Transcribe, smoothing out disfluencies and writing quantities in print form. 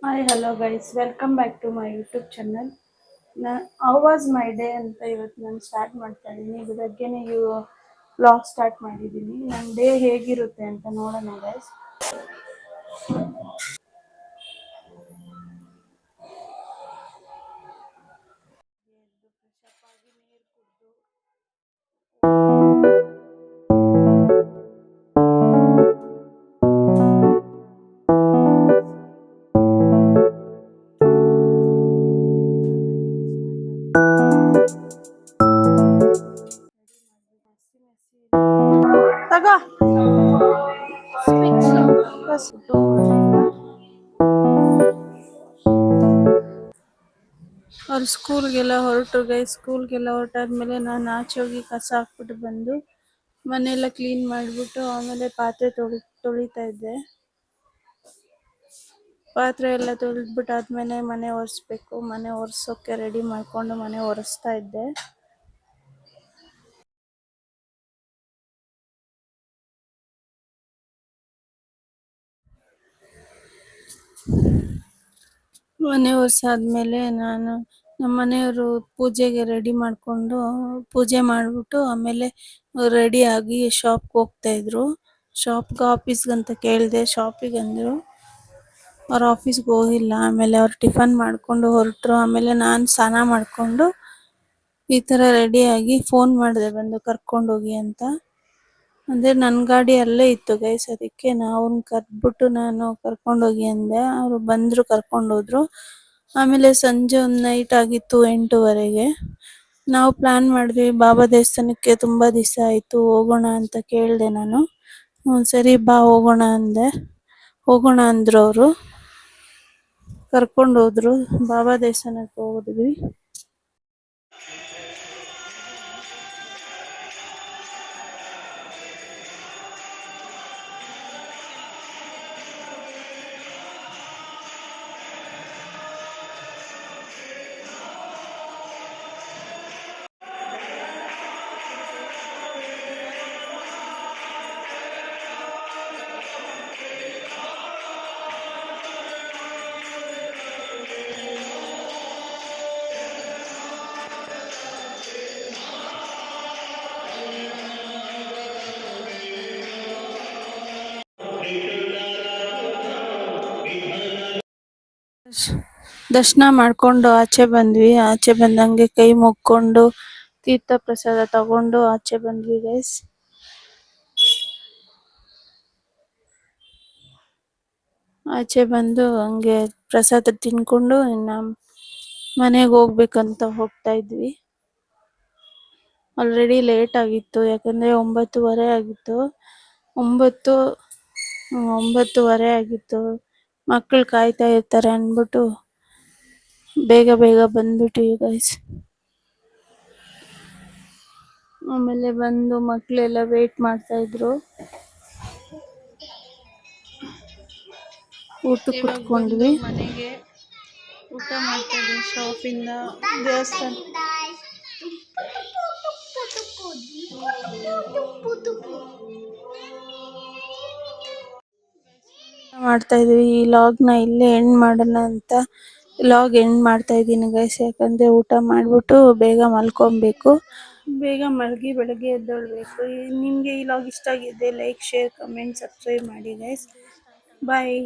Hi hello guys welcome back to my YouTube channel. How was my day ಅಂತ ಇವತ್ತು ನಾನು start ಮಾಡ್ತಾ ಇದ್ದೀನಿ. ಬೆಳಗ್ಗೆನೇ ವ್ಲಾಗ್ ಸ್ಟಾರ್ಟ್ ಮಾಡಿದ್ದೀನಿ. ನನ್ನ ಡೇ ಹೇಗಿರುತ್ತೆ ಅಂತ ನೋಡೋಣ ಗೈಸ್. ತಗೋ ಅವ್ರು ಸ್ಕೂಲ್ಗೆಲ್ಲ ಹೊರಟು ಗೈಸ್. ಸ್ಕೂಲ್ಗೆಲ್ಲ ಹೊರಟಾದ್ಮೇಲೆ ನಾನು ಆಚೆ ಹೋಗಿ ಕಸ ಹಾಕ್ಬಿಟ್ಟು ಬಂದು ಮನೆಯೆಲ್ಲ ಕ್ಲೀನ್ ಮಾಡಿಬಿಟ್ಟು ಆಮೇಲೆ ಪಾತ್ರೆ ತೊಳಿತಾ ಇದ್ದೆ. ಪಾತ್ರೆ ಎಲ್ಲ ತೊಳೆದ್ಬಿಟ್ಟು ಆದ್ಮೇಲೆ ಮನೆ ಒರೆಸ್ಬೇಕು. ಮನೆ ಒರೆಸೋಕೆ ರೆಡಿ ಮಾಡ್ಕೊಂಡು ಮನೆ ಒರೆಸ್ತಾ ಇದ್ದೆ. ಮನೆ ಒರೆಸಾದ್ಮೇಲೆ ನಾನು ನಮ್ಮ ಮನೆಯವರು ಪೂಜೆಗೆ ರೆಡಿ ಮಾಡಿಕೊಂಡು ಪೂಜೆ ಮಾಡಿಬಿಟ್ಟು ಆಮೇಲೆ ರೆಡಿ ಆಗಿ ಶಾಪ್ಗೆ ಹೋಗ್ತಾ ಇದ್ರು. ಆಫೀಸ್ಗೆ ಅಂತ ಕೇಳಿದೆ, ಶಾಪಿಗೆ ಅಂದರು. ಅವ್ರ ಆಫೀಸ್ಗೆ ಹೋಗಿಲ್ಲ. ಆಮೇಲೆ ಅವ್ರು ಟಿಫನ್ ಮಾಡಿಕೊಂಡು ಹೊರಟರು. ಆಮೇಲೆ ನಾನು ಸ್ನಾನ ಮಾಡಿಕೊಂಡು ಈ ಥರ ರೆಡಿಯಾಗಿ ಫೋನ್ ಮಾಡಿದೆ ಬಂದು ಕರ್ಕೊಂಡೋಗಿ ಅಂತ. ಅಂದರೆ ನನ್ನ ಗಾಡಿ ಅಲ್ಲೇ ಇತ್ತು ಗೈಸ್, ಅದಕ್ಕೆ ಅವ್ರನ್ನ ಕರೆದ್ಬಿಟ್ಟು ನಾನು ಕರ್ಕೊಂಡೋಗಿ ಅಂದೆ. ಅವರು ಬಂದರು, ಕರ್ಕೊಂಡೋದ್ರು. ಆಮೇಲೆ ಸಂಜೆ ಒಂದು ನೈಟ್ ಆಗಿತ್ತು 8:30ಗೆ. ನಾವು ಪ್ಲ್ಯಾನ್ ಮಾಡಿದ್ವಿ ಬಾಬಾ ದೇವಸ್ಥಾನಕ್ಕೆ, ತುಂಬ ದಿವಸ ಆಯಿತು ಹೋಗೋಣ ಅಂತ ಕೇಳಿದೆ ನಾನು. ಸರಿ ಬಾ ಹೋಗೋಣ ಅಂದೆ. ಹೋಗೋಣ ಅಂದರು ಅವರು, ಕರ್ಕೊಂಡೋದ್ರು. ಬಾಬಾ ದೇವಸ್ಥಾನಕ್ಕೆ ಹೋದ್ವಿ. ದರ್ಶನ ಮಾಡ್ಕೊಂಡು ಆಚೆ ಬಂದ್ವಿ. ಆಚೆ ಬಂದಂಗೆ ಕೈ ಮುಕ್ಕೊಂಡು ತೀರ್ಥ ಪ್ರಸಾದ ತಗೊಂಡು ಆಚೆ ಬಂದ್ವಿ ಗೈಸ್. ಆಚೆ ಬಂದು ಹಂಗೆ ಪ್ರಸಾದ ತಿನ್ಕೊಂಡು ಇನ್ನು ಮನೆಗೆ ಹೋಗ್ಬೇಕಂತ ಹೋಗ್ತಾ ಇದ್ವಿ. ಆಲ್ರೆಡಿ ಲೇಟ್ ಆಗಿತ್ತು, ಯಾಕಂದರೆ 9:30 ಆಗಿತ್ತು. 9:30 ಆಗಿತ್ತು. ಮಕ್ಕಳು ಕಾಯ್ತಾ ಇರ್ತಾರೆ ಅಂದ್ಬಿಟ್ಟು ಬೇಗ ಬಂದ್ಬಿಟ್ವಿ ಗೈಸ್. ಆಮೇಲೆ ಬಂದು ಮಕ್ಕಳೆಲ್ಲ ವೇಟ್ ಮಾಡ್ತಾ ಇದ್ರು. ಊಟ ಕುತ್ಕೊಂಡ್ವಿ. ಮನೆಗೆ ಊಟ ಮಾಡ್ತಾ ಇದ್ವಿ. ಶಾಪಿಂದ ದೇವಸ್ಥಾನ ಮಾಡ್ತಾ ಇದ್ವಿ. ಈ ಲಾಗ್ನ ಇಲ್ಲೇ ಎಂಡ್ ಮಾಡೋಣ ಅಂತ ಲಾಗ್ ಎಂಡ್ ಮಾಡ್ತಾ ಇದ್ದೀನಿ ಗೈಸ್. ಯಾಕಂದರೆ ಊಟ ಮಾಡಿಬಿಟ್ಟು ಬೇಗ ಮಲ್ಕೊಬೇಕು. ಬೇಗ ಮಲಗಿ ಬೆಳಗ್ಗೆ ಎದ್ದೇಳಬೇಕು. ನಿಮಗೆ ಈ ಲಾಗ್ ಇಷ್ಟ ಆಗಿದೆ ಲೈಕ್, ಶೇರ್, ಕಮೆಂಟ್, ಸಬ್ಸ್ಕ್ರೈಬ್ ಮಾಡಿ ಗೈಸ್. ಬಾಯ್.